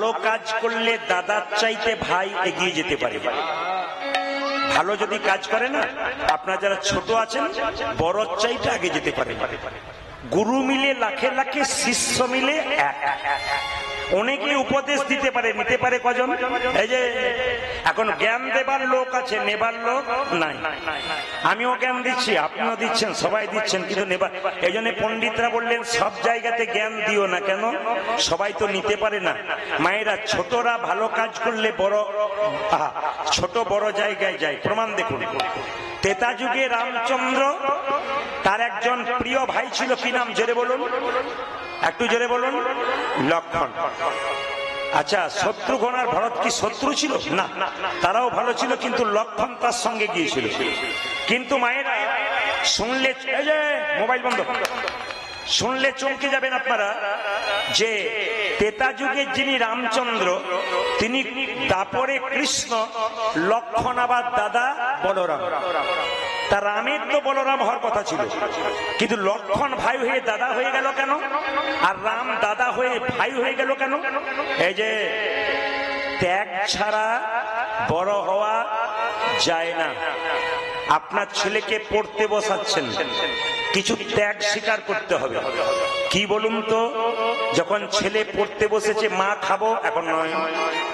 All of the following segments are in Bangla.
ভালো কাজ করলে দাদার চাইতে ভাই এগিয়ে যেতে পারে। ভালো যদি কাজ করে না, আপনারা যারা ছোট আছেন বড় চাইতে আগে যেতে পারে। গুরু মিলে লাখে লাখে, শিষ্য মিলে এক। অনেকে উপদেশ দিতে পারে, নিতে পারে কজন? এই যে এখন জ্ঞান দেবার লোক আছে, নেবার লোক নাই। আমিও জ্ঞান দিচ্ছি, আপনিও দিচ্ছেন, সবাই দিচ্ছেন, কিন্তু নেবার। এই জন্য পণ্ডিতরা বললেন সব জায়গাতে জ্ঞান দিও না। কেন? সবাই তো নিতে পারে না। মায়েরা, ছোটরা ভালো কাজ করলে বড়, ছোট বড় জায়গায় যায়। প্রমাণ দেখুন, ত্রেতা যুগে রামচন্দ্র, তার একজন প্রিয় ভাই ছিল, কি নাম জোরে বলুন, একটু জোরে বলুন। লক্ষণ। আচ্ছা, শত্রুঘ্ন আর ভরত কি শত্রু ছিল? না, তারাও ভালো ছিল, কিন্তু লক্ষণ তার সঙ্গে গিয়েছিল। কিন্তু মায়েরা শুনলে, মোবাইল বন্ধ, শুনলে চমকে যাবেন আপনারা যে ত্রেতা যুগের যিনি রামচন্দ্র, তিনি দাপরে কৃষ্ণ, লক্ষণ আবার দাদা বলরাম। তা রামের তো বলরাম হওয়ার কথা ছিল, কিন্তু লক্ষণ ভাই হয়ে দাদা হয়ে গেল কেন? আর রাম দাদা হয়ে ভাই হয়ে গেল কেন? এই যে ত্যাগ ছাড়া বড় হওয়া যায় না। আপনার ছেলেকে পড়তে বসাচ্ছেন, কিছু ত্যাগ স্বীকার করতে হবে। কি বলুন তো? যখন ছেলে পড়তে বসেছে, মা খাবো, এখন নয়,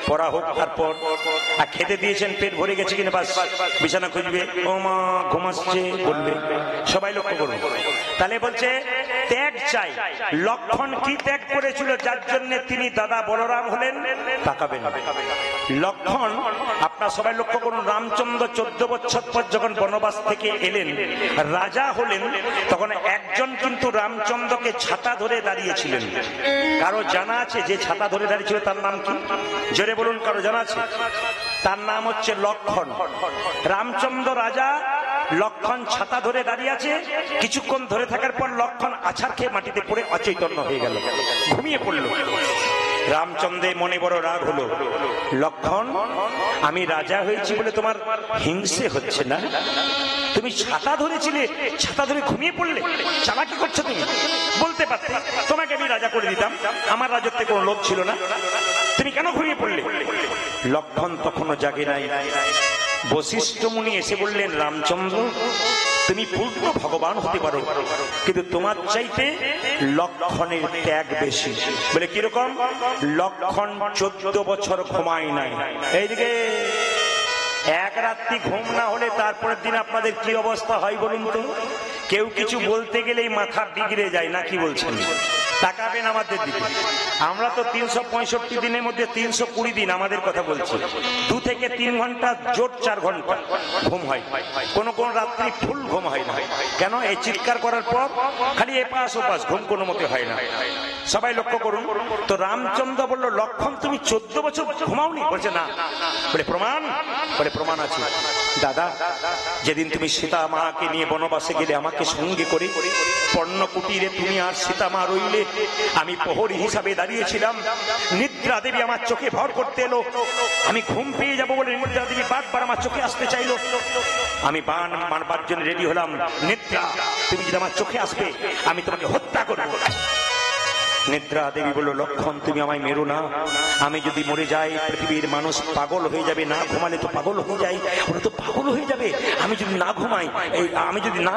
পড়া হোক, তারপর আর খেতে দিয়েছেন, পেট ভরে গেছে কিনা, বাস বিছানা খুঁজবে, ও মা ঘুমাচ্ছে বলবে, সবাই লক্ষ্য করবে। তাহলে বলছে ত্যাগ চাই। লক্ষণ কি ত্যাগ করেছিল যার জন্য তিনি দাদা বলরাম হলেন? তাকাবেন, লক্ষণ, আপনার সবাই লক্ষ্য করুন, রামচন্দ্র 14 বছর পর যখন বনবাস থেকে এলেন, রাজা হলেন, তখন একজন কিন্তু রামচন্দ্রকে ছাতা ধরে দাঁড়িয়েছিলেন। কারো জানা আছে যে ছাতা ধরে দাঁড়িয়েছিল তার নাম কি? জোরে বলুন, কারো জানা আছে? তার নাম হচ্ছে লক্ষণ। রামচন্দ্র রাজা, লক্ষণ ছাতা ধরে দাঁড়িয়ে আছে। কিছুক্ষণ ধরে থাকার পর লক্ষণ আছাড় খেয়ে মাটিতে পড়ে অচৈতন্য হয়ে গেল, ঘুমিয়ে পড়ল। রামচন্দ্রের মনে বড় রাগ হলো, লক্ষণ, আমি রাজা হয়েছি বলে তোমার হিংসে হচ্ছে না? তুমি ছাতা ধরেছিলে, ছাতা ধরে ঘুমিয়ে পড়লে, চালাকি করছো তুমি। বলতে পারতে তোমাকে আমি রাজা করে দিতাম, আমার রাজত্বে কোনো লোভ ছিল না, তুমি কেন ঘুমিয়ে পড়লে? লক্ষণ তখনও জাগে নাই। বশিষ্ঠ মুনি এসে বললেন, রামচন্দ্র, তুমি পূর্ণ ভগবান হতে পারো, কিন্তু তোমার চাইতে লক্ষণের ত্যাগ বেশি। বলে কিরকম? লক্ষণ 14 বছর ঘুমায় নাই। এইদিকে এক রাত্রি ঘুম না হলে তারপরের দিন আপনাদের কি অবস্থা হয় বলুন তো? কেউ কিছু বলতে গেলেই মাথা বিগড়ে যায়, না কি বলছেন? তাকাবেন আমাদের দিকে, আমরা তো 365 দিনের মধ্যে 320 দিন আমাদের কথা বলছি, 2 থেকে 3 ঘন্টা জোট 4 ঘন্টা ঘুম হয়, কোন কোন রাত্রি ফুল ঘুম হয় না। কেন? এই চিৎকার করার পর খালি এপাশ ওপাশ, ঘুম কোনো মতে হয় না। সবাই লক্ষ্য করুন তো। রামচন্দ্র বলল, লক্ষণ, তুমি 14 বছর ঘুমাওনি? বলছে না। বলে প্রমাণ? বলে প্রমাণ আছে। দাদা, যেদিন তুমি সীতা মাকে নিয়ে বনবাসে গেলে, আমাকে সঙ্গে করে পর্ণ কুটিরে তুমি আর সীতা মা রইলে, আমি প্রহরী হিসাবে দাঁড়িয়েছিলাম। নিদ্রা দেবী আমার চোখে ভর করতে এলো, আমি ঘুম পেয়ে যাবো বলে নিদ্রা দেবী বারবার আমার চোখে আসতে চাইলো। আমি বাণ মারবার জন্য রেডি হলাম। নিদ্রা, তুমি যদি আমার চোখে আসবে, আমি তোমাকে হত্যা করবো। নিদ্রা দেবী বলল, লক্ষণ, তুমি আমায় মেরো না, আমি যদি মরে যাই পৃথিবীর মানুষ পাগল হয়ে যাবে, না ঘুমালে তো পাগল হয়ে যায়, ওরা তো পাগল হয়ে যাবে। আমি যদি না ঘুমাই, আমি যদি না,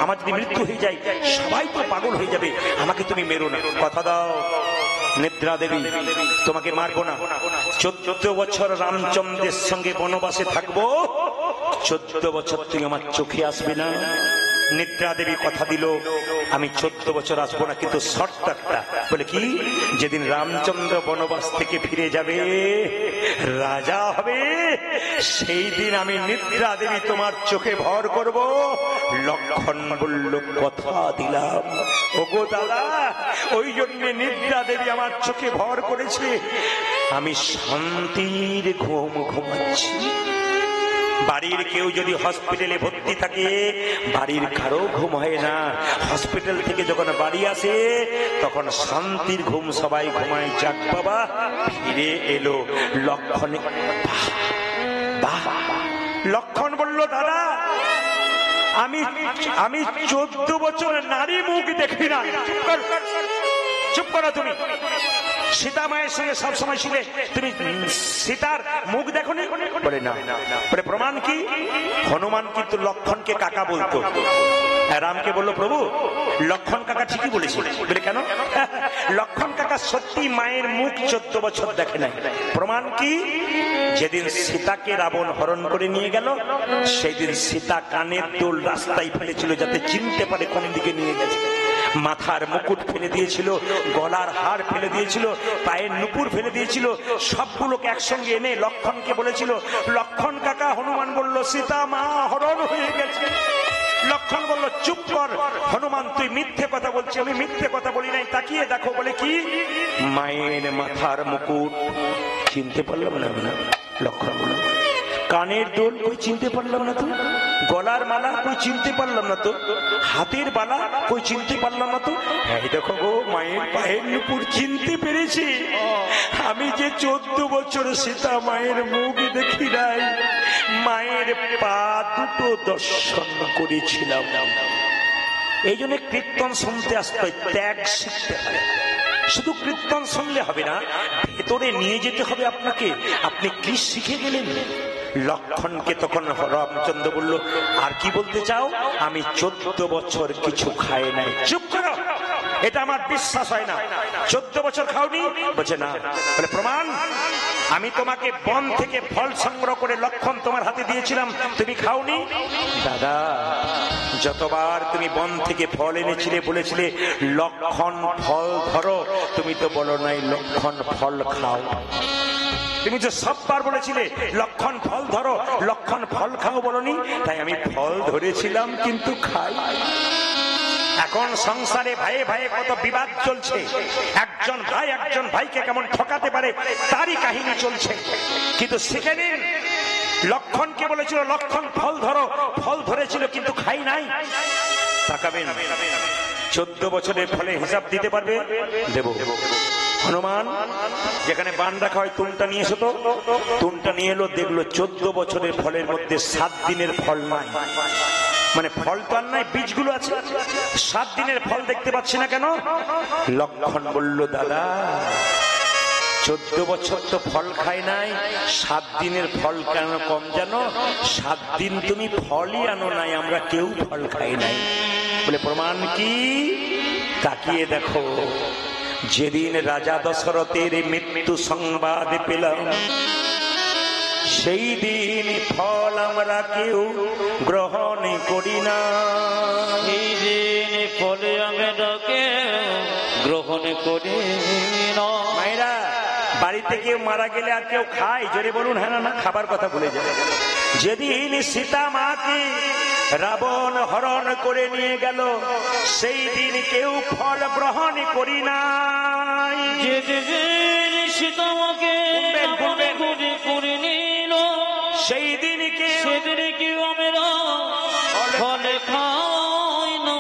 আমার যদি মৃত্যু হয়ে যায়, সবাই তো পাগল হয়ে যাবে, আমাকে তুমি মেরো না, কথা দাও। নিদ্রা দেবী, তোমাকে মারবো না, 14 বছর রামচন্দ্রের সঙ্গে বনবাসে থাকবো, 14 বছর তুমি আমার চোখে আসবে না। নিদ্রা দেবী কথা দিল, আমি 14 বছর আসবো না, কিন্তু শর্ত একটা। বলে কি? যেদিন রামচন্দ্র বনবাস থেকে ফিরে যাবে, রাজা হবে, সেই দিন আমি নিদ্রা দেবী তোমার চোখে ভর করব। লক্ষণ বলল, কথা দিলাম। ওগো দাদা, ওই জন্য নিদ্রা দেবী আমার চোখে ভর করেছে, আমি শান্তির ঘুম ঘুমাচ্ছি। বাড়ির কেউ যদি হসপিটালে ভর্তি থাকে, বাড়ির কারো ঘুম হয় না। হসপিটাল থেকে যখন বাড়ি আসে, তখন শান্তির ঘুম সবাই ঘুমায়। যাক বাবা, ফিরে এলো লক্ষণে। লক্ষণ বলল, দাদা, আমি 14 বছর নারী মুখ দেখি না। চুপ করো তুমি, সীতা মায়ের সঙ্গে সবসময় ছিলে, তুমি সীতার মুখ দেখো নি? বলে না। বলে প্রমাণ কি? হনুমান কিন্তু লক্ষণকে কাকা বলতো। রামকে বললো প্রভু লক্ষণ কাকা ঠিকই বলেছে। বলে কেন? লক্ষণ কাকা সত্যি মায়ের মুখ 14 বছর দেখে নাই। প্রমাণ কি? যেদিন সীতাকে রাবণ হরণ করে নিয়ে গেল, সেই দিন সীতা কানের দুল রাস্তায় ফেলেছিল যাতে চিনতে পারে কোন দিকে নিয়ে গেছে। মাথার মুকুট ফেলে দিয়েছিল, গলার হার ফেলে দিয়েছিল, পায়ের নুপুর ফেলে দিয়েছিল। সবগুলোকে একসঙ্গে এনে লক্ষণকে বলেছিল লক্ষণ কাকা। হনুমান বলল সীতা মা হরণ হয়ে গেছে। লক্ষণ বলল চুপ কর হনুমান, তুই মিথ্যে কথা বলছিস। আমি মিথ্যে কথা বলি নাই, তাকিয়ে দেখো। বলে কি? মায়ের মাথার মুকুট চিনতে পারলাম না। লক্ষণ বলল কানের দোল কই চিনতে পারলাম না তো, গলার মালা কই চিনতে পারলাম না তো, হাতের বালা কই চিনতে পারলাম না তো। এই দেখো গো মায়ের পায়ের নুপুর চিনতে পেরেছি। আমি যে 14 বছর সীতা মায়ের মুখ দেখি নাই, মায়ের পা দুটো দর্শন করেছিলাম। এই জন্য কীর্তন শুনতে আসতে হয়, ত্যাগ শিখতে হয়। শুধু কীর্তন শুনলে হবে না, ভেতরে নিয়ে যেতে হবে আপনাকে। আপনি কি শিখে গেলেন? লক্ষণকে তখন রামচন্দ্র বলল আর কি বলতে চাও? আমি 14 বছর কিছু খাই নাই। চুপ করো, এটা আমার বিশ্বাস হয় না। 14 বছর খাওনি? বলছে না। বলে প্রমাণ? আমি তোমাকে বন থেকে ফল সংগ্রহ করে লক্ষণ তোমার হাতে দিয়েছিলাম, তুমি খাওনি? দাদা যতবার তুমি বন থেকে ফল এনেছিলে বলেছিলে লক্ষণ ফল ধরো, তুমি তো বলো নাই লক্ষণ ফল খাও। তুমি যে সববার বলেছিলে লক্ষণ ফল ধরো, লক্ষণ ফল খাও বলনি। তাই আমি ফল ধরেছিলাম কিন্তু খাই। এখন সংসারে ভাইয়ে ভাইয়ে কত বিবাদ চলছে। একজন ভাই একজন ভাইকে কেমন ঠকাতে পারে তারই কাহিনী চলছে। কিন্তু শিখে নিন, লক্ষণকে বলেছিল লক্ষণ ফল ধরো, ফল ধরেছিল কিন্তু খাই নাই। তাকাবেন 14 বছরের ফলে হিসাব দিতে পারবে? দেব। হনুমান যেখানে বান রাখা হয় তুনটা নিয়ে এসো তো। তুনটা নিয়ে এলো, দেখলো 14 বছরের ফলের মধ্যে 7 দিনের ফল নাই। মানে ফল তো আর নাই, বীজগুলো আছে। 7 দিনের ফল দেখতে পাচ্ছি না কেন? লক্ষণ বলল দাদা 14 বছর তো ফল খাই নাই, 7 দিনের ফল কেন কম জানো? 7 দিন তুমি ফলই আনো নাই, আমরা কেউ ফল খাই নাই। বলে প্রমাণ কি? তাকিয়ে দেখো, যেদিন রাজা দশরথের মৃত্যু সংবাদ পেলাম, সেই দিন ফল আমরা কেউ গ্রহণ করি না। সেই দিন ফলে আমরা কেউ গ্রহণ করি না। মায়েরা বাড়িতে কেউ মারা গেলে আর কেউ খায়? জোরে বলুন হ্যাঁ না। খাবার কথা ভুলে যায়। যেদিন সীতা মাকে রাবণ হরণ করে নিয়ে গেল, সেই দিন কেউ ফল গ্রহণ করি নাই। যেদিন সীতা মাকে করে নিল, সেই দিন সেদিন কেউ আমরা ফল খাই না।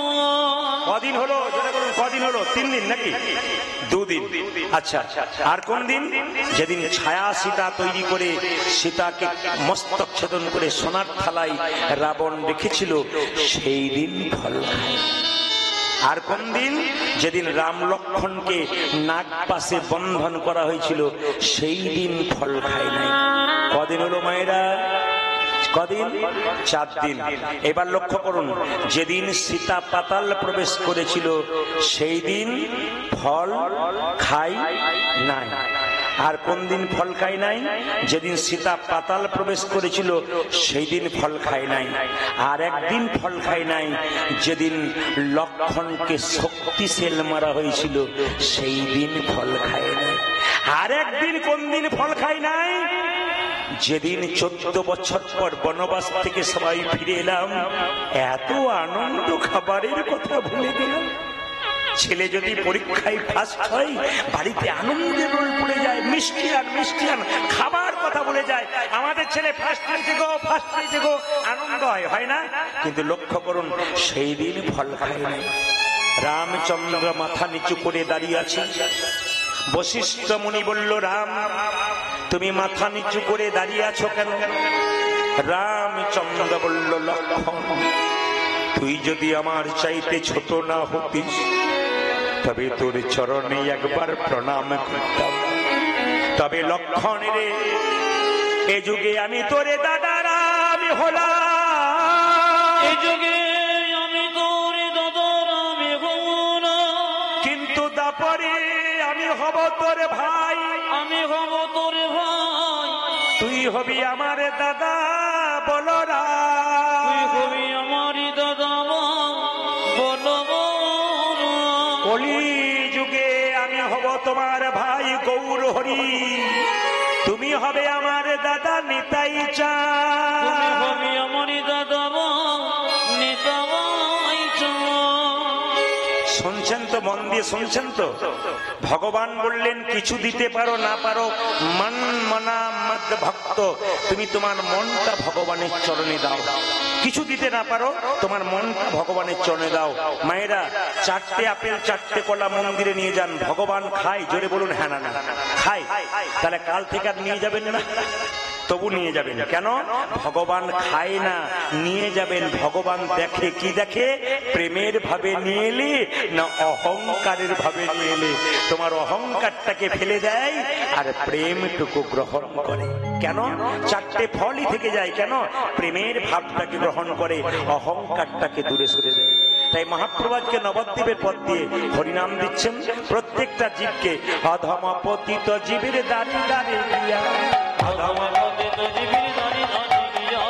কদিন হলো? জোরে বলুন কদিন হলো? 3 দিন নাকি 2 দিন? আচ্ছা, আর কোন দিন? যেদিন ছায়া সীতা তৈরি করে সীতাকে মস্তক ছেদন করে সোনার থালায় রাবণ রেখেছিল, সেই দিন ফল খায়। আর কোন দিন? যেদিন রাম লক্ষণকে নাগ পাশে বন্ধন করা হয়েছিল, সেই দিন ফল খায় নাই। কদিন হলো মায়েরা? কদিন? 4 দিন। এবার লক্ষ্য করুন, যেদিন সীতা পাতাল প্রবেশ করেছিল সেই দিন ফল খাই নাই। আর কোন দিন ফল খাই নাই? যেদিন সীতা পাতাল প্রবেশ করেছিল সেই দিন ফল খাই নাই। আর একদিন ফল খাই নাই, যেদিন লক্ষণকে শক্তিশাল মারা হয়েছিল সেই দিন ফল খাই নাই। আর একদিন কোন দিন ফল খাই নাই? যেদিন 14 বছর পর বনবাস থেকে সবাই ফিরে এলাম, এত আনন্দ খাবারের কথা ভুলে গেলাম। ছেলে যদি পরীক্ষায় ফার্স্ট হয়, বাড়িতে আনন্দের রোল পড়ে যায়। মিষ্টি আন খাবার কথা বলে যায়। আমাদের ছেলে ফার্স্ট হয়েছে গো, ফার্স্ট হয়েছে গো, আনন্দ হয় না? কিন্তু লক্ষ্য করুন, সেই দিন ফল খায় নাই। রামচন্দ্র মাথা নিচু করে দাঁড়িয়ে আছে। বশিষ্ঠ মুনি বলল, রাম তুমি মাথা নিচু করে দাঁড়িয়ে আছো কেন? রামচন্দ্র বলল, লক্ষণ তুই যদি আমার চাইতে ছোট না হতিস, তবে তোর চরণে একবার প্রণাম করতাম। তবে লক্ষণ রে, এ যুগে আমি তোরে দাদারা আমি হলাম, এ যুগে আমি তোর দাদার আমি হব না, কিন্তু দাপরে আমি হব তোর ভাই, আমি হব তোর ভাই, তুই হবি আমার দাদা বলরা, তুই হবি আমারই দাদা বলবো। কলি যুগে আমি হব তোমার ভাই গৌর হরি, তুমি হবে আমার দাদা নিতাই তুমি চাঁদ। হবি আমারই দাদা নেতা ভাই শুনছেন তো, মন দিয়ে শুনছেন তো? ভগবান বললেন কিছু দিতে পারো না পারো, মন মনা মদ ভক্ত, তুমি তোমার মনটা ভগবানের চরণে দাও। কিছু দিতে না পারো, তোমার মনটা ভগবানের চরণে দাও। মায়েরা, 4টে আপেল 4টে কলা মন্দিরে নিয়ে যান, ভগবান খায়? জোরে বলুন হ্যাঁ না না খায়। তাহলে কাল থেকে আর নিয়ে যাবেন না? তবু নিয়ে যাবেন। কেন? ভগবান খায় না, নিয়ে যাবেন। ভগবান দেখে, কি দেখে? প্রেমের ভাবে নিয়ে এলে না অহংকারের ভাবে নিয়ে এলে। তোমার অহংকারটাকে ফেলে দেয় আর প্রেমটুকু গ্রহণ করে। কেন? 4টে ফলই থেকে যায়। কেন? প্রেমের ভাবটাকে গ্রহণ করে, অহংকারটাকে দূরে সরে দেয়। তাই মহাপ্রভু আজকে নবদ্বীপের পথ দিয়ে হরিনাম দিচ্ছেন প্রত্যেকটা জীবকে। অধম পতিত জীবের দাঁড়ি দাঁড়িয়ে গিয়া, অধম পতিত জীবের দাঁড়ি দাঁড়ি গিয়া,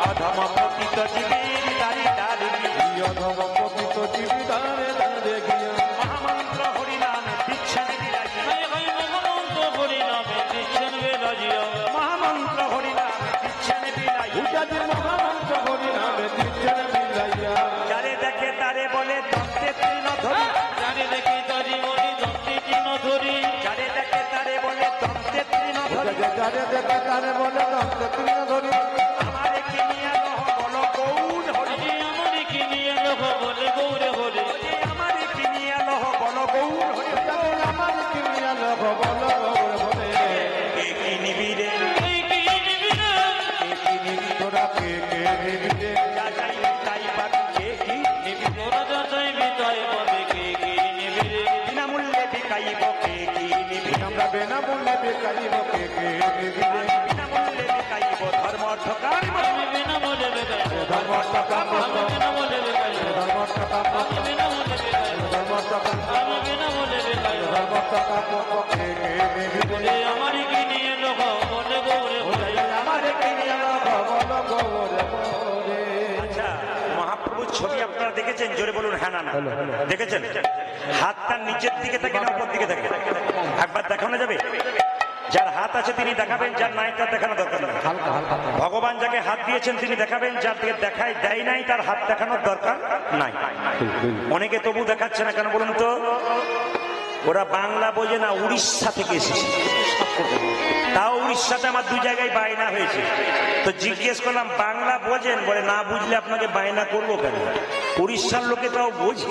অধম পতিত জীবের দাঁড়ি দাঁড়ি গিয়া, অধম পতিত জীবি দাঁড়ে দাঁড়ে গিয়া, মহামন্ত্র হরিনাম দিচ্ছেন বিলাসিয়া, হায় হায় মহামন্ত্র হরিনামে দিচ্ছেন বেলাজিয়া, মহামন্ত্র হরিনাম দিচ্ছেন বিলাসিয়া। উজাদি মহামন্ত্র হরি নামে দিচ্ছেন বিলাইয়া, যারে দেখে তারে বলে দন্তে তৃণধরি, জানি দেখি তারি বলি দন্তি চিহ্ন ধরি, যারে দেখে তারে বলে দন্তে তৃণধরি, যারে দেখে তারে বলে দন্ত তৃণ ধরি, আমারে কিনিয়া লহ বল গৌর হরি, আজি আমারি কিনিয়ে লোক বলে গৌরে হরি, আমারে কিনিয়া লহ বল গৌর হরি। আমার কিনিয়া লোক বল গৌর বলে, কে কি নিবি রে? এই কি নিবি রে? কি নিবি তোরা কে নিবি রে, যা চাইবি তাই পাবি, কে কি নিবি রে? তোরা যা চাইবি তাই পাবে, কে কি নিবি রে? বিনামূল্যে বিকাইব, কে কি নিবি? আমরা বিনা মূল্যে বেকারিব কে নিবি রে, বিনামূল্যে বিকাইব, ধর্ম অর্থ কাম। আমি বিনা মূল্যে বেকাই, ধর্ম টাকা আমি বিনা মূল্যে বেকাই, ধর্ম টাকা আমি বিনা মূল্যে বেকাই, ধর্ম টাকা আমি বিনা মূল্যে বেকাই, ধর্ম টাকা কে নিবি রে, বলে আমারি কিনিয়ে লোক বলে গৌরে হরি। আমারে কিনিয়া লোক বল গৌর বলে। আচ্ছা, মহাপ্রভুর ছবি আপনারা দেখেছেন? জোরে বলুন হ্যাঁ না না। দেখেছেন? হাতটা নিচের দিকে থাকে না উপর দিকে থাকে? একবার দেখানো যাবে? যার হাত আছে তিনি দেখাবেন, যার নাই তার দেখানো দরকার নেই। ভগবান যাকে হাত দিয়েছেন তিনি দেখাবেন, যার দিকে দেখায় দেয় নাই তার হাত দেখানোর দরকার নাই। অনেকে তবু দেখাচ্ছে না কেন বলুন তো? ওরা বাংলা বোঝে না, উড়িষ্যা থেকে এসেছে। তাও উড়িষ্যাতে আমার 2 জায়গায় বায়না হয়েছে। তো জিজ্ঞেস করলাম বাংলা বোঝেন? বলে না বুঝলে আপনাকে বায়না করবো কেন? উড়িষ্যার লোকে তাও বোঝে।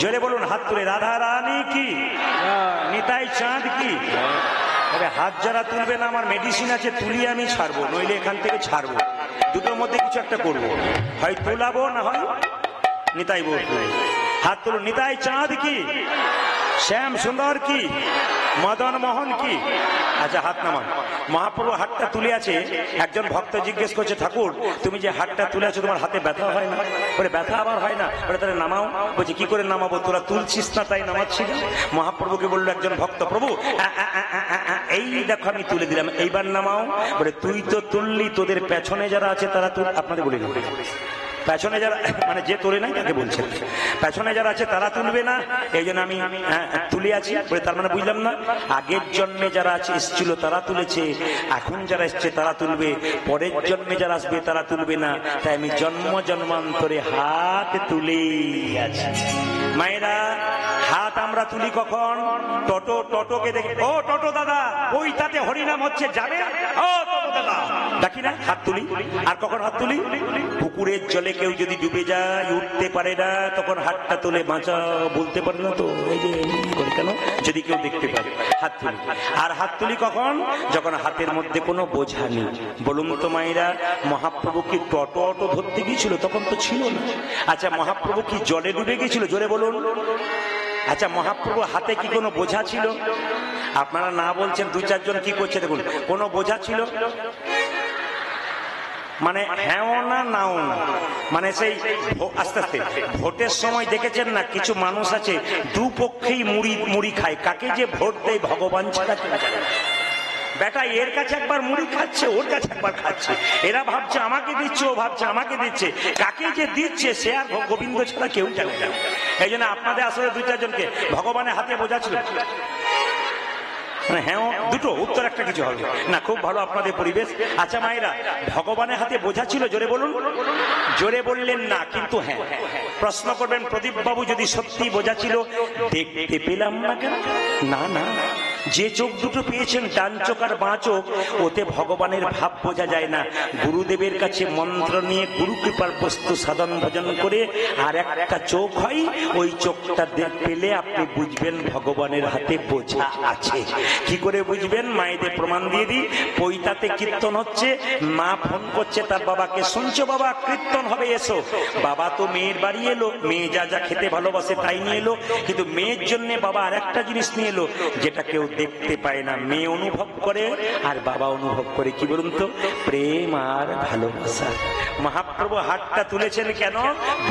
জোরে বলুন হাত তুলে, রাধা রানী কি, নিতাই চাঁদ কি। তবে হাত যারা তুলবে না, আমার মেডিসিন আছে, তুলি আমি ছাড়বো, নইলে এখান থেকে ছাড়বো। দুটোর মধ্যে কিছু একটা করবো, হয় তোলাবো না হয় নিতাই বউ। হাত তুলুন। নিতাই চাঁদ কি, শ্যাম সুন্দর কি, মদন মোহন কি। আচ্ছা হাত নামান। মহাপ্রভু হাতটা তুলে আছে। একজন ভক্ত জিজ্ঞেস করছে, ঠাকুর তুমি যে হাতটা তুলে আছো তোমার হাতে ব্যথা হয় না? বলে ব্যথা আবার হয় না। বলে তাহলে নামাও। বলছে কি করে নামাবো? তোরা তুলছিস না তাই নামাচ্ছি না। মহাপ্রভুকে বললো একজন ভক্ত, প্রভু এই দেখো আমি তুলে দিলাম, এইবার নামাও। বলে তুই তো তুললি, তোদের পেছনে যারা আছে তারা তুল। আপনাদের বলি না, পেছনে যারা মানে যে তোলে নাই তাকে বলছেন, পেছনে যারা আছে তারা তুলবে না, এই জন্য আমি তুলে আছি। বলে তার মানে বুঝলাম না, আগের জন্মে যারা আছে এসেছিল তারা তুলেছে, এখন যারা এসছে তারা তুলবে, পরের জন্মে যারা আসবে তারা তুলবে না। তাই আমি জন্ম জন্মান্তরে হাত তুলে আছি। মায়েরা, হাত আমরা তুলি কখন? টোটোকে দেখে, ও টোটো দাদা ওই তাতে হরিনাম হচ্ছে, যাবে? ও টোটো দাদা ডাকি না, হাত তুলি। আর কখন হাত তুলি? পুকুরের জলে কেউ যদি ডুবে যায়, উঠতে পারে না, তখন হাতটা তুলে বাঁচা বলতে পারে না তো, এই যে করে কেন, যদি কেউ দেখতে পারে হাত তুলি। আর হাত তুলি কখন? যখন হাতের মধ্যে কোনো বোঝা নেই। বলুন তো মায়েরা, মহাপ্রভু কি টোটো ধরতে গিয়েছিল? তখন তো ছিল না। আচ্ছা মহাপ্রভু কি জলে ডুবে গিয়েছিল? জোরে বলুন। আচ্ছা, মহাপ্রভু হাতে কি কোনো বোঝা ছিল? আপনারা না বলছেন, দু চারজন কি করছে দেখুন। কোনো বোঝা ছিল? মানে হ্যাঁও না নাও না, মানে সেই আস্তে আস্তে ভোটের সময় দেখেছেন না, কিছু মানুষ আছে দুপক্ষেই মুড়ি মুড়ি খায়। কাকে যে ভোট দেয় ভগবান ছাড়া কেউ জানে না। বেটা এর কাছে একবার মুড়ি খাচ্ছে, ওর কাছে একবার খাচ্ছে, এরা ভাবছে আমাকে দিচ্ছে, ও ভাবছে আমাকে দিচ্ছে, কাকে যে দিচ্ছে সে আর গোবিন্দ ছাড়া কেউ জানে না। এই জন্য আপনাদের আসলে দু চারজনকে ভগবানের হাতে বোঝা ছিল মানে হ্যাঁ দুটো উত্তর, একটা কিছু হবে না। খুব ভালো আপনাদের পরিবেশ। আচ্ছা মায়েরা, ভগবানের হাতে বোঝা ছিল? জোরে বলুন। জোরে বললেন না, কিন্তু হ্যাঁ। প্রশ্ন করবেন, প্রদীপ বাবু যদি সত্যি বোঝা ছিল দেখতে পেলাম না কেন? না না, যে চোখ দুটো পেয়েছেন, ডান চোখ আর বাঁ চোখ, ওতে ভগবানের ভাব বোঝা যায় না। গুরুদেবের কাছে মন্ত্র নিয়ে গুরু কৃপার বস্তু সাধন ভজন করে আর একটা চোখ হয়, ওই চোখটা পেলে আপনি বুঝবেন ভগবানের হাতে বোঝা আছে। কি করে বুঝবেন? মায়েদের প্রমাণ দিয়ে দিই। পৈতাতে কীর্তন হচ্ছে, মা ফোন করছে তার বাবাকে, শুনছো বাবা কীর্তন হবে এসো। বাবা তো মেয়ের বাড়ি এলো, মেয়ে যা যা খেতে ভালোবাসে তাই নিয়ে এলো, কিন্তু মেয়ের জন্য বাবা আর একটা জিনিস নিয়ে এলো যেটা কেউ দেখতে পায় না, মেয়ে অনুভব করে আর বাবা অনুভব করে। কি বলুন তো? প্রেম আর ভালোবাসা। মহাপ্রভু হাতটা তুলেছেন কেন?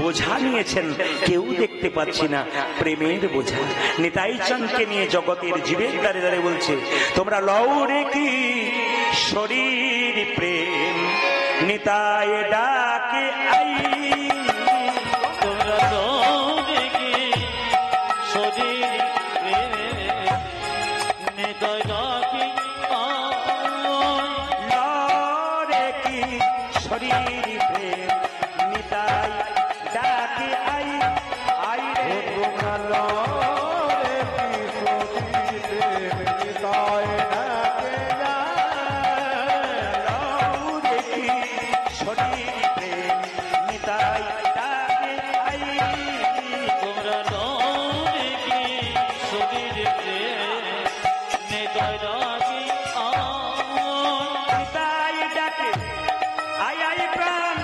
বোঝা নিয়েছেন, কেউ দেখতে পাচ্ছি না, প্রেমের বোঝা। নিতাই চাঁদকে নিয়ে জগতের জীবের দ্বারে দ্বারে বলছে, তোমরা লও রে কি শরীর প্রেম, নিতাই ডাকে আই। তোমরা দৌড়ে গিয়ে শরীর নেতায় ডাকি লরে কি শরীর প্রেম, নিতাই ডাকে আই। আই রে তোমরা লরে কি শরীর প্রেম, নিতাই ডাকে যায়। লরে কি শরীর প্রেম, নিতাই ডাকে আই। তোমরা দৌড়ে গিয়ে শরীর নেতায় ডাকি নিতাই ডাকে আই আই প্রাণ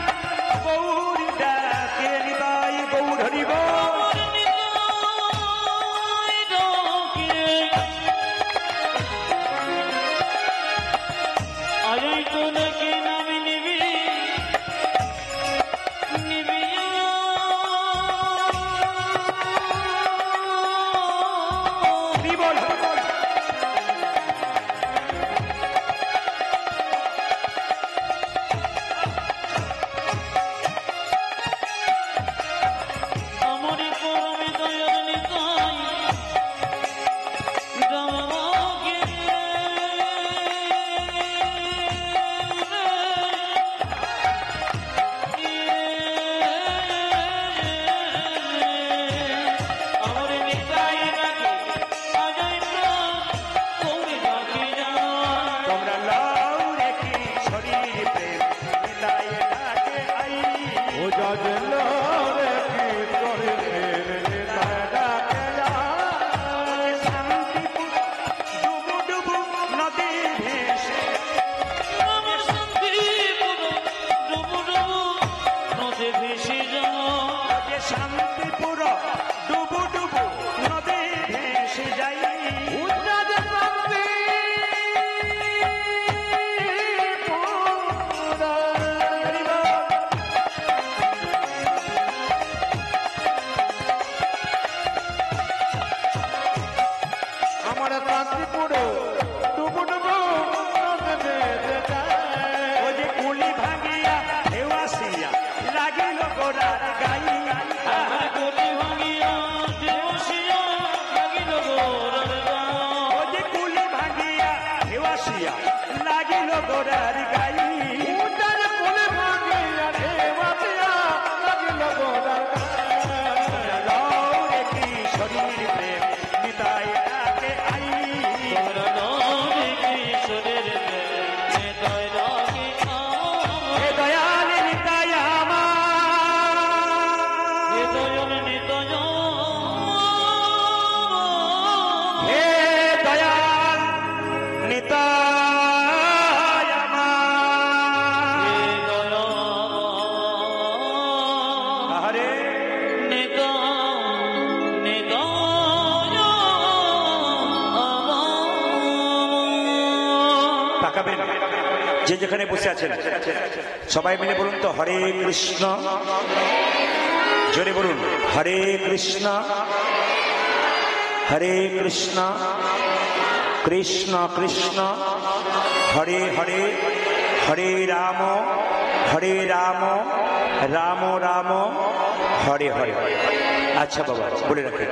যে যেখানে বসে আছেন সবাই মিলে বলুন তো হরে কৃষ্ণ, জোরে বলুন হরে কৃষ্ণ হরে কৃষ্ণ কৃষ্ণ কৃষ্ণ হরে হরে, হরে রাম রাম রাম হরে হরে। আচ্ছা বাবা বলে রাখেন,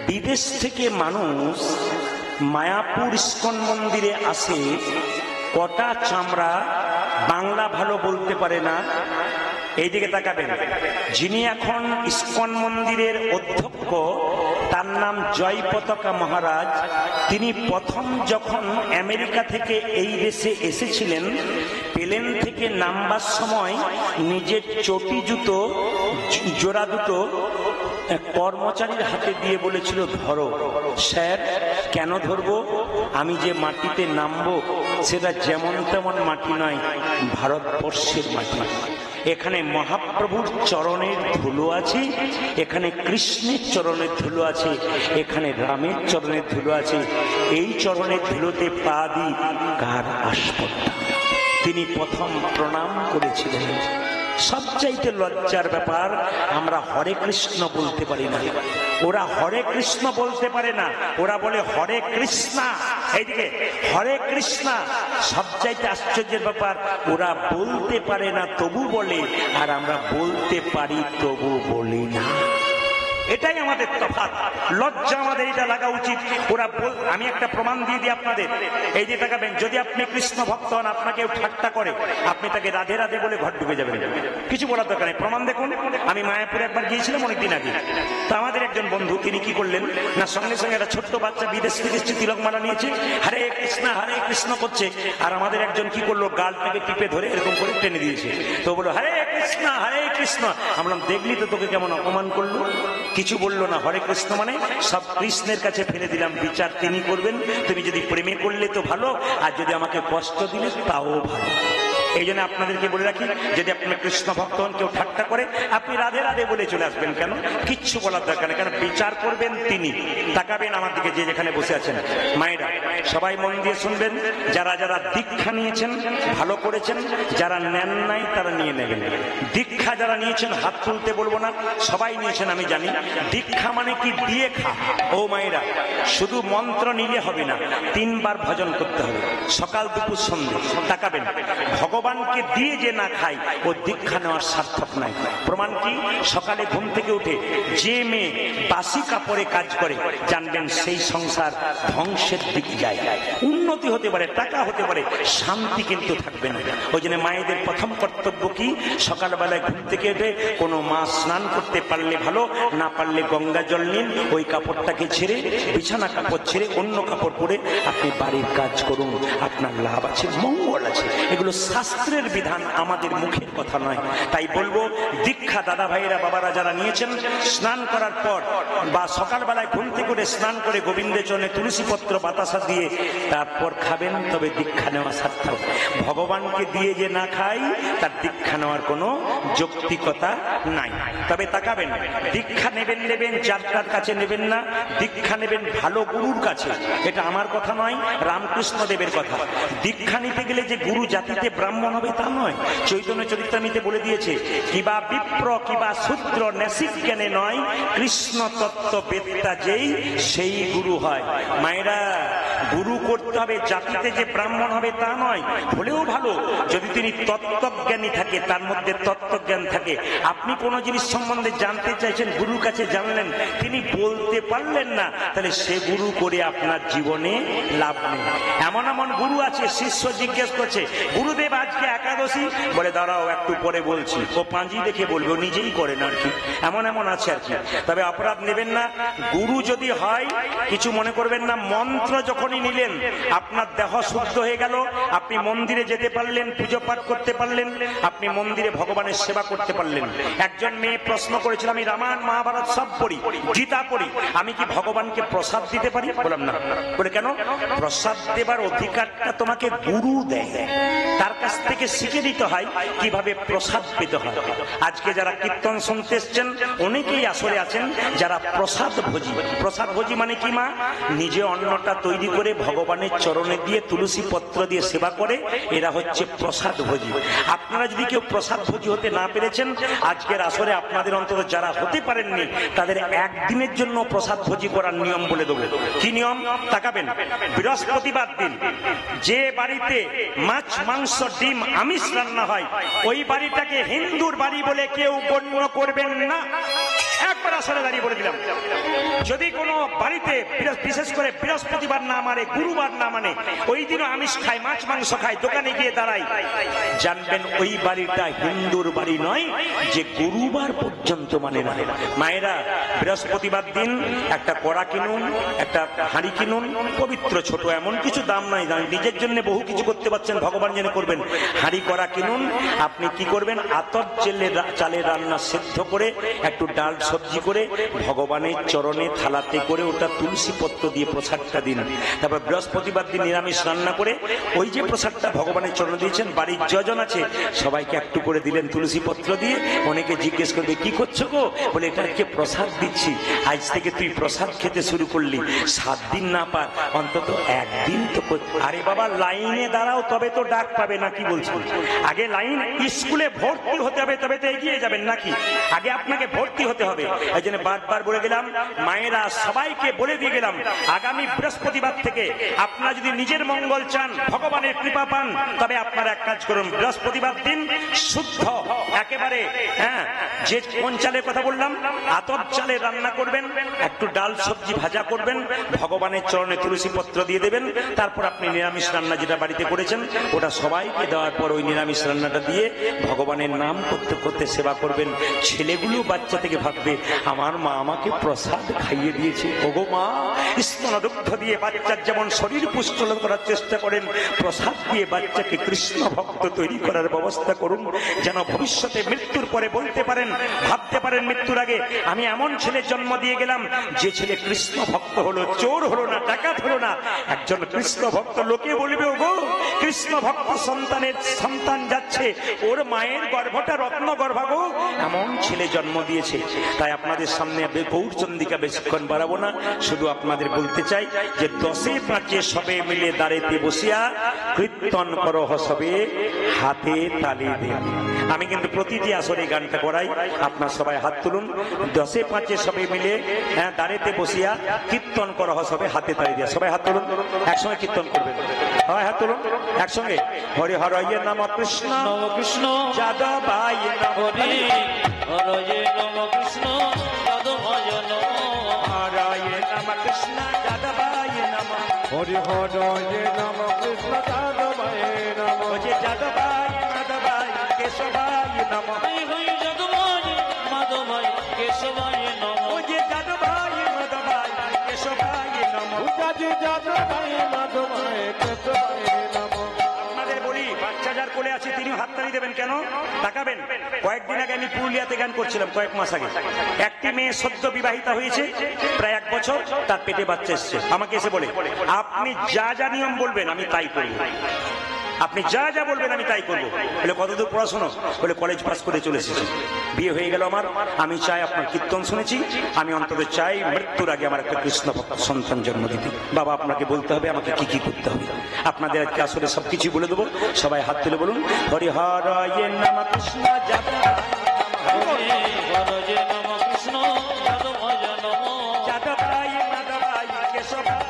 বিদেশ থেকে মানুষ মায়াপুর ইস্কন মন্দিরে আসে, কটা চামড়া বাংলা ভালো বলতে পারে না। এইদিকে তাকাবেন, যিনি এখন ইস্কন মন্দিরের অধ্যক্ষ তার নাম জয় পতাকা মহারাজ। তিনি প্রথম যখন আমেরিকা থেকে এই দেশে এসেছিলেন, প্লেন থেকে নামবার সময় নিজের চটি জুতো জোড়া দুটো কর্মচারীর হাতে দিয়ে বলেছিল ধরো। স্যার কেন ধরবো? আমি যে মাটিতে নামবো সেটা যেমন তেমন মাটি নয়, ভারতবর্ষের মাটি। এখানে মহাপ্রভুর চরণের ধুলো আছে, এখানে কৃষ্ণের চরণের ধুলো আছে, এখানে রামের চরণের ধুলো আছে। এই চরণের ধুলোতে পা দিই কার আসপত্তা। তিনি প্রথম প্রণাম করেছিলেন। সবচাইতে লজ্জার ব্যাপার, আমরা হরে কৃষ্ণ বলতে পারি না। ওরা হরে কৃষ্ণ বলতে পারে না, ওরা বলে হরে কৃষ্ণা। এইদিকে হরে কৃষ্ণা। সবচাইতে আশ্চর্যের ব্যাপার, ওরা বলতে পারে না তবু বলে, আর আমরা বলতে পারি তবু বলি না। এটাই আমাদের তফাৎ। লজ্জা আমাদের এটা লাগা উচিত। ওরা আমি একটা প্রমাণ দিয়ে দিই আপনাদের। এই যে তাকাবেন, যদি আপনি কৃষ্ণ ভক্ত হন, আপনাকে ঠাট্টা করে, আপনি তাকে রাধে রাধে বলে ঘর ঢুকে যাবেন, কিছু বলার দরকার নেই। প্রমাণ দেখুন, আমি মায়াপুরে একবার গিয়েছিলাম অনেকদিন আগে। তো আমাদের একজন বন্ধু তিনি কি করলেন না, সঙ্গে সঙ্গে একটা ছোট্ট বাচ্চা বিদেশ থেকে এসেছে, তিলকমালা নিয়েছে, হরে কৃষ্ণ করছে। আর আমাদের একজন কি করলো, গালটাকে টিপে ধরে এরকম করে টেনে দিয়েছে। তো বললো হরে কৃষ্ণ। আমরা বললাম দেখলি তো তোকে কেমন অপমান করলো। কিছু বললো না। হরে কৃষ্ণ মানে সব কৃষ্ণের কাছে ফেলে দিলাম, বিচার তিনি করবেন। তুমি যদি প্রেমে করলে তো ভালো, আর যদি আমাকে কষ্ট দিলে তাও ভালো। এই জন্য আপনাদেরকে বলে রাখি, যদি আপনার কৃষ্ণ ভক্ত হন, কেউ ঠাট্টা করে, আপনি রাধে রাধে বলে চলে আসবেন। কেন? কিচ্ছু বলার দরকার নেই, কারণ বিচার করবেন তিনি। তাকাবেন আমার দিকে যে যেখানে বসে আছেন মায়েরা, সবাই মন দিয়ে শুনবেন। যারা যারা দীক্ষা নিয়েছেন ভালো করেছেন, যারা নেন নাই তারা নিয়ে নেবেন। দীক্ষা যারা নিয়েছেন হাত তুলতে বলবো না, সবাই নিয়েছেন আমি জানি। দীক্ষা মানে কি? দিয়ে খা। ও মায়েরা, শুধু মন্ত্র নিলে হবে না, 3 বার ভজন করতে হবে, সকাল দুপুর সন্ধ্যে। তাকাবেন, ভগবানকে দিয়ে যে না খাই ও দীক্ষা নেওয়ার সার্থক নাই। প্রমাণ কি? সকালে ঘুম থেকে উঠে যে মেয়ে বাসি কাপড়ে কাজ করে, জানবেন সেই সংসার ধ্বংসের দিকে যায়। উন্নতি হতে পারে, টাকা হতে পারে, শান্তি কিন্তু থাকবে না। ওই জন্য মায়েদের প্রথম কর্তব্য কি? সকালবেলায় ঘুম থেকে উঠে কোনো মা স্নান করতে পারলে ভালো, না পারলে গঙ্গা জল নিন, ওই কাপড়টাকে ছেড়ে, বিছানা কাপড় ছেড়ে অন্য কাপড় পরে আপনি বাড়ির কাজ করুন, আপনার লাভ আছে, মঙ্গল আছে। এগুলো শাস্ত্রের বিধান, আমাদের মুখের কথা নয়। তাই বলবো, দীক্ষা দাদা ভাইয়েরা বাবারা যারা নিয়েছেন, স্নান করার পর বা সকালবেলায় ঘুম থেকে উঠে স্নান করে গোবিন্দের চরণে তুলসী পত্র বাতাসা দিয়ে তারপর খাবেন, তবে দীক্ষা নেওয়া সার্থক। ভগবানকে দিয়ে যে না খাই, তার দীক্ষা নেওয়ার কোনো যৌক্তিকতা নাই। তবে তাকাবেন, দীক্ষা নেবেন যার তার কাছে নেবেন না, দীক্ষা নেবেন ভালো গুরুর কাছে। এটা আমার কথা নয়, রামকৃষ্ণ দেবের কথা। দীক্ষা নিতে গেলে যে গুরু জাতিতে ব্রাহ্মণ হবে তা নয়। চৈতন্য চরিতামৃতে বলে দিয়েছে, কিবা বিপ্র কিবা শূদ্র নেসিক জ্ঞানে নয়, কৃষ্ণ তত্ত্ব বেদটা যেই সেই গুরু হয়। মায়েরা, গুরু করতে হবে, জাতিতে যে ব্রাহ্মণ হবে তা নয়। হলেও ভালো যদি তিনি তত্ত্বজ্ঞানী থাকে, তার মধ্যে তত্ত্বজ্ঞান থাকে। আপনি কোনো জিনিস সম্বন্ধে জানতে চাইছেন, গুরুর কাছে জানলেন, তিনি বলতে পারলেন না, তাহলে সে গুরু করে আপনার জীবনে লাভ নেই। এমন এমন গুরু আছে, শিষ্য জিজ্ঞেস করছে, গুরুদেব আজকে একাদশী, বলে দাঁড়াও একটু পরে বলছি। ও পাঁজি দেখে বলবে, ও নিজেই করেন আর কি। এমন আছে আর কি। তবে অপরাধ নেবেন না। গুরু যদি হয়, কিছু মনে করবেন না। মন্ত্র যখনই নিলেন, আপনার দেহ শুদ্ধ হয়ে গেল, আপনি মন্দিরে যেতে পারলেন, পুজো পাঠ করতে পারলেন, আপনি মন্দিরে ভগবানের সেবা করতে পারলেন। একজন মেয়ে প্রশ্ন করেছিল, আমি রামায়ণ মহাভারত সব পড়ি, গীতা পড়ি, আমি কি ভগবানকে প্রসাদ দিতে পারি? বললাম না। বলে কেন? প্রসাদ দেবার অধিকারটা তোমাকে গুরু দেয়, তার কাছ থেকে শিখে দিতে হয় কিভাবে প্রসাদ পেতে হয়। আজকে যারা কীর্তন শুনতে এসছেন, অনেকেই আসরে আছেন যারা প্রসাদ ভোজি। প্রসাদ ভোজি মানে কি মা? নিজে অন্নটা তৈরি করে ভগবানের চরণে দিয়ে তুলসী পত্র দিয়ে সেবা করে, এরা হচ্ছে প্রসাদ ভোজী। আপনারা যদি কেউ প্রসাদ ভোজী হতে না পেরেছেন, আজকের আসরে আপনাদের অন্তত যারা হতে পারেননি তাদের একদিনের জন্য প্রসাদ ভোজী করার নিয়ম বলে দেবো। কি নিয়ম? তাকাবেন, বৃহস্পতিবার দিন যে বাড়িতে মাছ, মাংস, ডিম, আমিষ রান্না হয়, ওই বাড়িটাকে হিন্দুর বাড়ি বলে কেউ গণ্য করবেন না। একবার আসলে দাঁড়িয়ে বলে দিলাম, যদি কোনো বাড়িতে বিশেষ করে বৃহস্পতিবার না মানে, গুরুবার না মানে, ওই দিনও আমিষ খায়, মাছ মাংস খায়, দোকানে গিয়ে দাঁড়ায়, জানবেন ওই বাড়িটা হিন্দুর বাড়ি নয়, যে গুরুবার পর্যন্ত মানে না। মায়েরা, বৃহস্পতিবার দিন একটা কড়া কিনুন, একটা হাঁড়ি কিনুন, পবিত্র ছোট, এমন কিছু দাম নাই, নিজের জন্য বহু কিছু করতে পারছেন, ভগবান জেনে করবেন। হাঁড়ি কড়া কিনুন, আপনি কি করবেন, আতপ চালের রান্না সেদ্ধ করে একটু ডাল সবজি করে ভগবানের চরণে থালাতে করে ওটা তুলসী পত্র দিয়ে প্রসাদটা দিন। তারপর বৃহস্পতিবার দিন নিরামিষ রান্না করে ওই যে প্রসাদটা ভগবানের চরণে দিয়েছেন, বাড়ির যজন আছে সবাইকে একটু করে দিলেন তুলসী পত্র দিয়ে। অনেকে জিজ্ঞেস করবে কি করছো গো, বলে এটাকে প্রসাদ দিচ্ছি। আজ থেকে তুই প্রসাদ খেতে শুরু করলি, 7 দিন না পার অন্তত একদিন তো। আরে বাবা, লাইনে দাঁড়াও তবে তো ডাক পাবে, নাকি বলছো? আগে লাইন, স্কুলে ভর্তি হতে হবে তবে তো এগিয়ে যাবেন, নাকি? আগে আপনাকে ভর্তি হতে হবে। এই জন্য বারবার বলে গেলাম, মায়েরা সবাইকে বলে দিয়ে গেলাম, আগামী বৃহস্পতিবার থেকে আপনারা যদি নিজের মঙ্গল চান, ভগবানের কৃপা পান, তবে আপনারা এক কাজ করুন, বৃহস্পতিবার দিন শুদ্ধ একেবারে, হ্যাঁ, যে কোন চালের কথা বললাম, আতপ চালে রান্না করবেন, একটু ডাল সবজি ভাজা করবেন, ভগবানের চরণে তুলসী পত্র দিয়ে দেবেন। তারপর আপনি নিরামিষ রান্না যেটা বাড়িতে করেছেন ওটা সবাইকে দেওয়ার পর ওই নিরামিষ রান্নাটা দিয়ে ভগবানের নাম করতে করতে সেবা করবেন। ছেলেগুলো বাচ্চা থেকে ভাববে, আমার মা আমাকে প্রসাদ খাইয়ে দিয়েছে। ওগো মা, স্তনদুগ্ধ দিয়ে বাচ্চার যেমন শরীর পুষ্ট করার চেষ্টা করেন, প্রসাদ দিয়ে বাচ্চাকে কৃষ্ণ ভক্ত তৈরি করার ব্যবস্থা করুন, যেন ভবিষ্যতে মৃত্যুর পরে বলতে পারেন, ভাবতে পারেন মৃত্যুর আগে, আমি এমন ছেলে জন্ম দিয়ে গেলাম যে ছেলে কৃষ্ণ ভক্ত হলো, চোর হলো না, ডাকাত হলো না, একজন কৃষ্ণ ভক্ত। লোকে বলবে, ওগো কৃষ্ণ ভক্ত সন্তান যাচ্ছে, ওর মায়ের গর্ভটা রত্ন গর্ভা গো, এমন ছেলে জন্ম দিয়েছে। তাই আপনাদের সামনে গৌরচন্দিকা বেশিক্ষণ বাড়াবো না, শুধু আপনাদের বলতে চাই যে 10-5 সবে মিলে দাঁড়িতে বসিয়া কীর্তন করো সবে হাতে তালি দিয়ে। আমি কিন্তু প্রতিটি আসরে গানটা করাই, আপনার সবাই হাত তুলুন। 10-5 সবে মিলে দাঁড়িতে বসিয়া কীর্তন করো সবে হাতে তালি দিয়ে। সবাই হাত তুলুন, একসঙ্গে কীর্তন করবেন। হয় হাত তুলুন একসঙ্গে। হরি হরয়ে নম কৃষ্ণ কৃষ্ণ যাদবায় নম, হরি হরয়ে নম কৃষ্ণ যাদবায় নম, হরয়ে নম কৃষ্ণ যাদবায় নম, হরি হরয়ে নম কৃষ্ণ যাদবায় নম, যে যাদবায় মাধবায় কেশবায় নম, হরি হরি যাদবায় মাধবায় কেশবায় নম, যে যাদবায় মাধবায় কেশবায় নম। উজাজি যাদবায় মাধবায় কেশবায় নম। আপনাদের বলি, বাচ্চা যার কোলে আছে তিনি হাততালি দেবেন কেন? তাকাবেন, কয়েকদিন আগে আমি পুরুলিয়াতে গান করছিলাম, কয়েক মাস আগে। একটি মেয়ে সদ্য বিবাহিতা হয়েছে, প্রায় 1 বছর, তার পেটে বাচ্চা এসছে। আমাকে এসে বলে, আপনি যা যা নিয়ম বলবেন আমি তাই করব, আপনি যা যা বলবেন আমি তাই করবো। বলে কতদূর পড়াশোনা? বলে কলেজ পাস করে চলে এসেছি, বিয়ে হয়ে গেল আমার। আমি চাই, আপনার কীর্তন শুনেছি, আমি অন্তত চাই মৃত্যুর আগে আমার একটা কৃষ্ণ ভক্ত সন্তান জন্ম দিতে। বাবা, আপনাকে বলতে হবে আমাকে কি কি করতে হবে। আপনাদের আজকে আসলে সবকিছু বলে দেবো। সবাই হাত তুলে বলুন, হরি হরয়ে নম কৃষ্ণ যাদবায় হরি হরয়ে নম কৃষ্ণ যাদবায় নম, যাদবায় মাধবায় কেশবায়,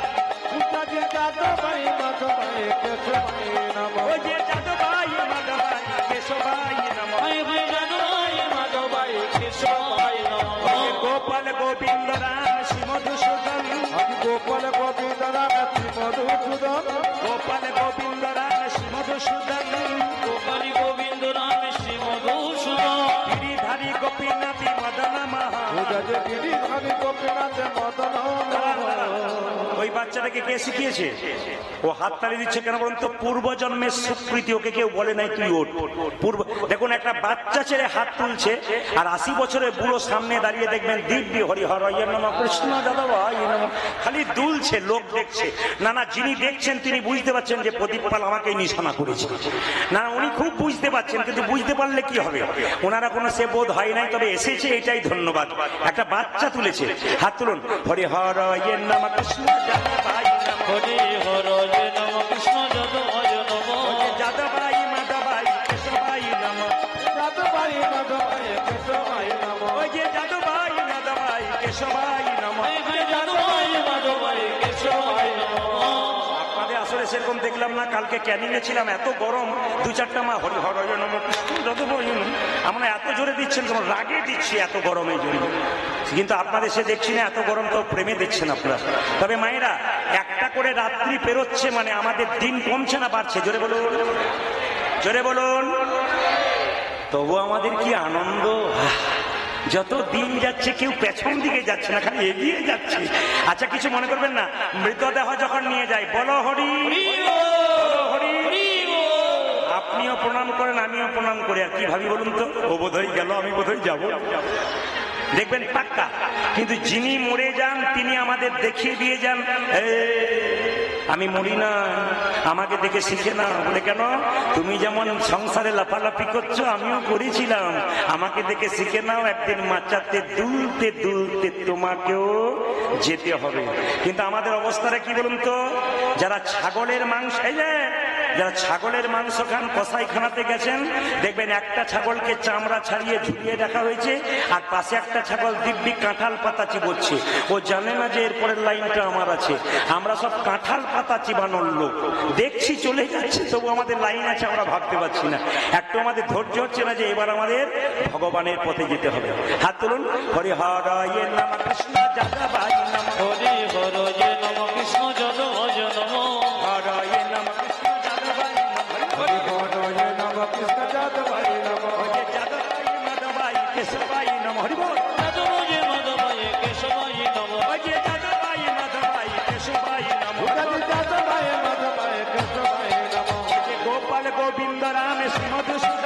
উজাজি যাদবায় মাধবায় কেশবায় নম, যে যাদবায় মাধবায় কেশবায় নম, হরি হরি যাদবায় মাধবায় কেশবায় নম, গোপাল গোবিন্দ রাম শ্রী মধুসূদন, হরি গোপাল গোবিন্দ রাম শ্রী মধুসূদন, গোপাল গোবিন্দ রাম শ্রী মধুসূদন, গোপালী গোবিন্দ রাম শ্রী মধুসূদন, গিরিধারী গোপীনাথী মদন মহা। উজাজি গিরিধারী গোপীনাথ মদন মোহন। ওই বাচ্চাটাকে কে শিখিয়েছে? ও হাততালি দিচ্ছে কেন বলুন তো? পূর্ব জন্মের স্বীকৃতি, ওকে কেউ বলে নাই তুই ওঠ। পূর্ব, দেখুন একটা বাচ্চা ছেলে হাত তুলছে, আর 80 বছরের বুড়ো সামনে দাঁড়িয়ে দেখবেন দিব্যি হরি হরয়ে নম কৃষ্ণ যাদবায় নম, খালি দুলছে, লোক দেখছে। না না, যিনি দেখছেন তিনি বুঝতে পারছেন যে প্রদীপ পাল আমাকে নিশানা করেছে। না, উনি খুব বুঝতে পারছেন, কিন্তু বুঝতে পারলে কি হবে, ওনারা কোনো সে বোধ হয় নাই, তবে এসেছে, এটাই ধন্যবাদ। একটা বাচ্চা তুলেছে, হাত তুলুন, হরি হরয়ে নম কৃষ্ণ যাদবায় নম, হরি হরজে নম কৃষ্ণ যাদবায় নম যাদবাই মাধবাই কেশবাই নম যাদবাই মাধবাই কেশবাই নম ওই যে যাদবাই মাধবাই কেশবাই নম যাদবায় মাধবায় কেশবায় নম আপনাদের আসলে সেরকম দেখলাম না, কালকে ক্যানিং এ ছিলাম, এত গরম, দু চারটা মা হরি হরয় নম কৃষ্ণ যাদবায় নম আমরা এত জোরে দিচ্ছেন, তোমার রাগে দিচ্ছি এত গরমের জন্য, কিন্তু আপনাদের সে দেখছি না এত গরম, তো প্রেমে দেখছেন আপনারা। তবে মায়েরা একটা করে রাত্রি পেরোচ্ছে মানে আমাদের দিন কমছে না বাড়ছে, জোরে বলুন, জোরে বলুন। তবু আমাদের কি আনন্দ, যত দিন যাচ্ছে কেউ পেছন দিকে যাচ্ছে না, খালি এগিয়ে যাচ্ছে। আচ্ছা কিছু মনে করবেন না, মৃতদেহ যখন নিয়ে যায় বলো হরি বলো হরি, আপনিও প্রণাম করেন আমিও প্রণাম করি, আর কি ভাবি বলুন তো, ও বোধহয় গেল আমি বোধহয় যাবো, দেখবেন পাক্কা। কিন্তু যিনি মরে যান তিনি আমাদের দেখিয়ে দিয়ে যান, আমি মরি না, আমাকে দেখে শিখে না। বলে কেন, তুমি যেমন সংসারে লাফালাফি করছো আমিও করেছিলাম, আমাকে দেখে শিখে নাও, একদিন মাচাতে দুলতে দুলতে তোমাকেও যেতে হবে। কিন্তু আমাদের অবস্থাটা কি বলুন তো, যারা ছাগলের মাংস, এই যে যারা ছাগলের মাংস খান, কসাইখানাতে গেছেন দেখবেন একটা ছাগলকে চামড়া ছাড়িয়ে ঝুলিয়ে রাখা হয়েছে, আর পাশে একটা ছাগল দিব্যি কাঁঠাল পাতা চিবোচ্ছে, ও জানে না যে এরপরের লাইনটা আমার আছে। আমরা সব কাঁঠাল পাতা চিবানোর লোক, দেখছি চলে যাচ্ছে তবু আমাদের লাইন আছে, আমরা ভাবতে পারছি না, একটু আমাদের ধৈর্য হচ্ছে না যে এবার আমাদের ভগবানের পথে যেতে হবে। হাত তুলুন, হরি হরয়ে নম কৃষ্ণ যাদবায় নম হরি হরজে নম কৃষ্ণ যাদবায় নম হরয়ে নম কৃষ্ণ যাদবায় নম হরি হরয়ে নম কৃষ্ণ যাদবাই নম যাদবাই মাধবাই কেশবাই নম হরি বল, যাদবায় মাধবায় কেশবায় নম যাদবাই মাধবাই কেশবাই নম যাদবাই মাধবাই কেশবাই নম গোপাল গোবিন্দ রাম শ্রীমধুসূদন